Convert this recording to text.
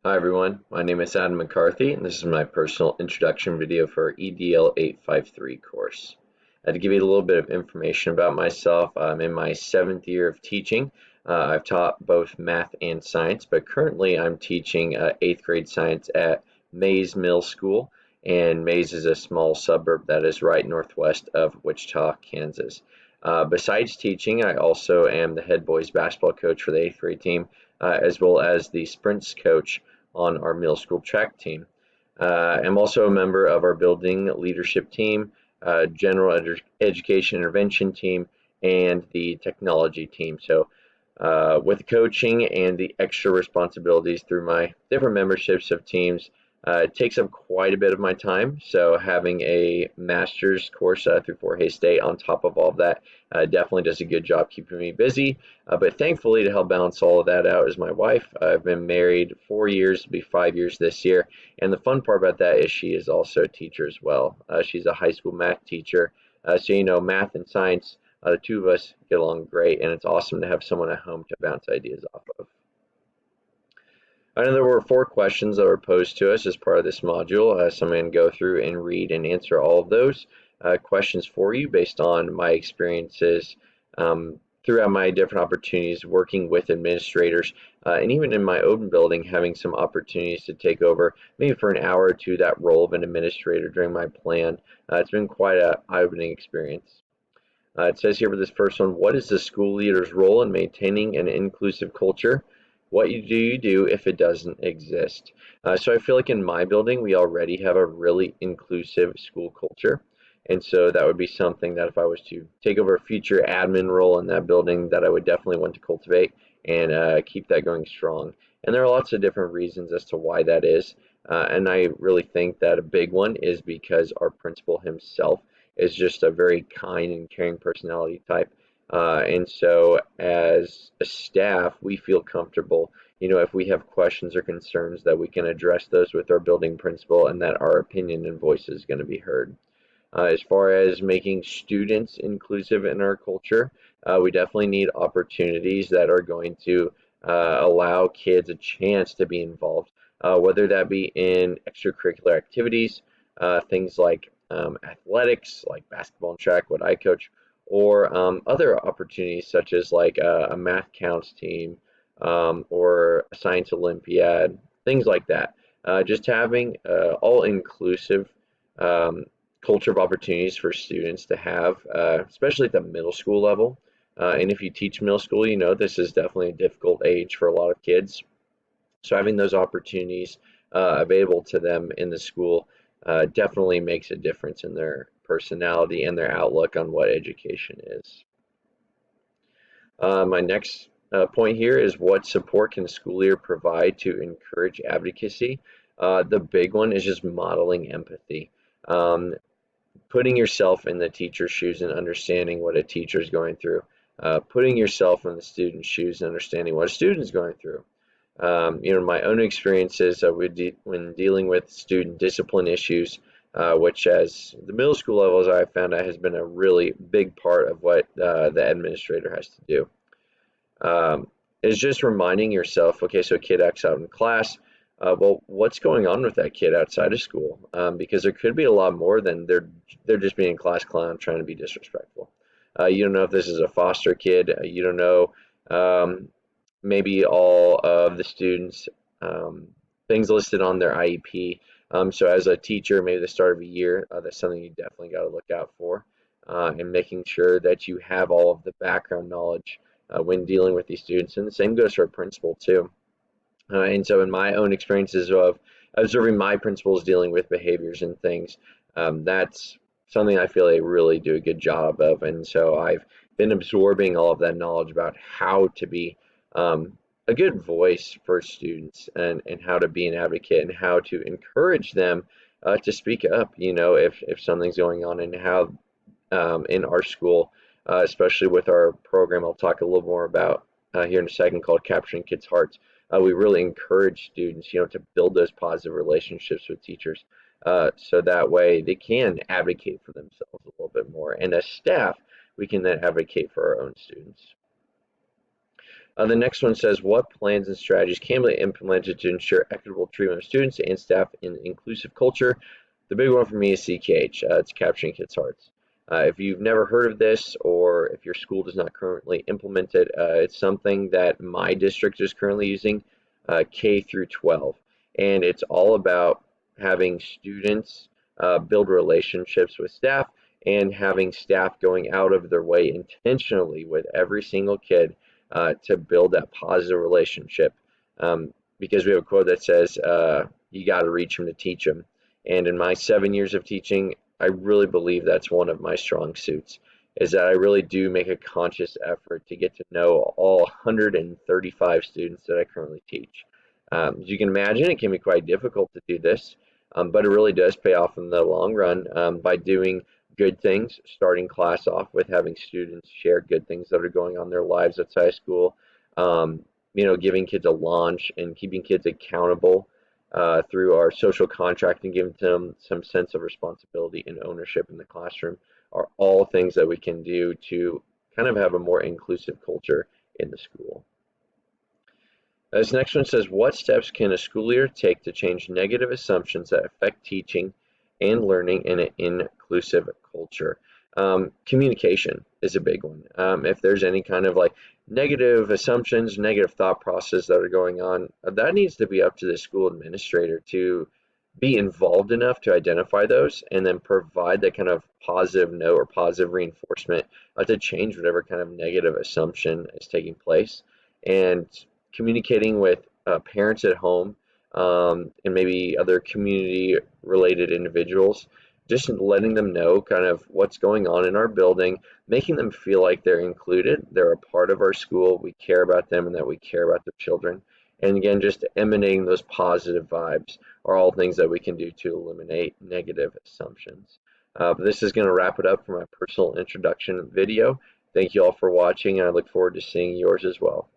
Hi everyone, my name is Adam McCarthy and this is my personal introduction video for EDL 853 course. To give you a little bit of information about myself, I'm in my 7th year of teaching. I've taught both math and science, but currently I'm teaching 8th grade science at Mays Middle School, and Mays is a small suburb that is right northwest of Wichita, Kansas. Besides teaching, I also am the head boys basketball coach for the 8th grade team, as well as the sprints coach on our middle school track team. I'm also a member of our building leadership team, general education intervention team, and the technology team. So, with coaching and the extra responsibilities through my different memberships of teams, it takes up quite a bit of my time. So, having a master's course through Fort Hays State on top of all of that definitely does a good job keeping me busy. But thankfully, to help balance all of that out, is my wife. I've been married 4 years, it'll be 5 years this year. And the fun part about that is she is also a teacher as well. She's a high school math teacher. So, math and science, the two of us get along great, and it's awesome to have someone at home to bounce ideas off of. I know there were 4 questions that were posed to us as part of this module, so I'm going to go through and read and answer all of those questions for you based on my experiences throughout my different opportunities working with administrators, and even in my own building, having some opportunities to take over maybe for an hour or two that role of an administrator during my plan. It's been quite an eye-opening experience. It says here for this first one, what is the school leader's role in maintaining an inclusive culture? What you do if it doesn't exist? So I feel like in my building, we already have a really inclusive school culture. And so that would be something that if I was to take over a future admin role in that building, that I would definitely want to cultivate and keep that going strong. And there are lots of different reasons as to why that is. And I really think that a big one is because our principal himself is just a very kind and caring personality type. And so, as a staff, we feel comfortable, if we have questions or concerns, that we can address those with our building principal and that our opinion and voice is going to be heard. As far as making students inclusive in our culture, we definitely need opportunities that are going to allow kids a chance to be involved, whether that be in extracurricular activities, things like athletics, like basketball and track, what I coach, or other opportunities such as like a math counts team or a science olympiad, things like that. Just having all inclusive um, culture of opportunities for students to have, especially at the middle school level. And if you teach middle school, this is definitely a difficult age for a lot of kids. So having those opportunities available to them in the school definitely makes a difference in their personality and their outlook on what education is. My next point here is, what support can a school leader provide to encourage advocacy? The big one is just modeling empathy. Um, Putting yourself in the teacher's shoes and understanding what a teacher is going through, putting yourself in the student's shoes and understanding what a student is going through. My own experiences when dealing with student discipline issues, which as the middle school levels I found out has been a really big part of what the administrator has to do. Is just reminding yourself, okay, so kid X out in class, well, what's going on with that kid outside of school? Because there could be a lot more than they're just being class clown trying to be disrespectful. You don't know if this is a foster kid. You don't know maybe all of the students things listed on their IEP. So as a teacher, maybe the start of a year, that's something you definitely got to look out for, and making sure that you have all of the background knowledge when dealing with these students. And the same goes for a principal too. And so in my own experiences of observing my principals dealing with behaviors and things, that's something I feel they really do a good job of. And so I've been absorbing all of that knowledge about how to be um, a good voice for students, and how to be an advocate and how to encourage them to speak up, if something's going on, and how in our school, especially with our program I'll talk a little more about here in a second, called Capturing Kids' Hearts. We really encourage students, to build those positive relationships with teachers, so that way they can advocate for themselves a little bit more. And as staff, we can then advocate for our own students. The next one says, what plans and strategies can be implemented to ensure equitable treatment of students and staff in inclusive culture? The big one for me is CKH. It's capturing kids' hearts. If you've never heard of this, or if your school does not currently implement it, it's something that my district is currently using, K through 12. And it's all about having students build relationships with staff, and having staff going out of their way intentionally with every single kid to build that positive relationship. Because we have a quote that says, you got to reach them to teach them. And in my 7 years of teaching, I really believe that's one of my strong suits, is that I really do make a conscious effort to get to know all 135 students that I currently teach. As you can imagine, it can be quite difficult to do this, but it really does pay off in the long run by doing good things, starting class off with having students share good things that are going on in their lives outside of school, um, giving kids a launch and keeping kids accountable through our social contract and giving them some sense of responsibility and ownership in the classroom are all things that we can do to kind of have a more inclusive culture in the school. This next one says, what steps can a school leader take to change negative assumptions that affect teaching and learning in an inclusive culture? Communication is a big one. If there's any kind of like negative assumptions, negative thought process that are going on, that needs to be up to the school administrator to be involved enough to identify those and then provide that kind of positive note or positive reinforcement to change whatever kind of negative assumption is taking place. And communicating with parents at home, and maybe other community related individuals, just letting them know kind of what's going on in our building, making them feel like they're included, they're a part of our school, we care about them and that we care about their children. And again, just emanating those positive vibes are all things that we can do to eliminate negative assumptions. This is going to wrap it up for my personal introduction video. Thank you all for watching, and I look forward to seeing yours as well.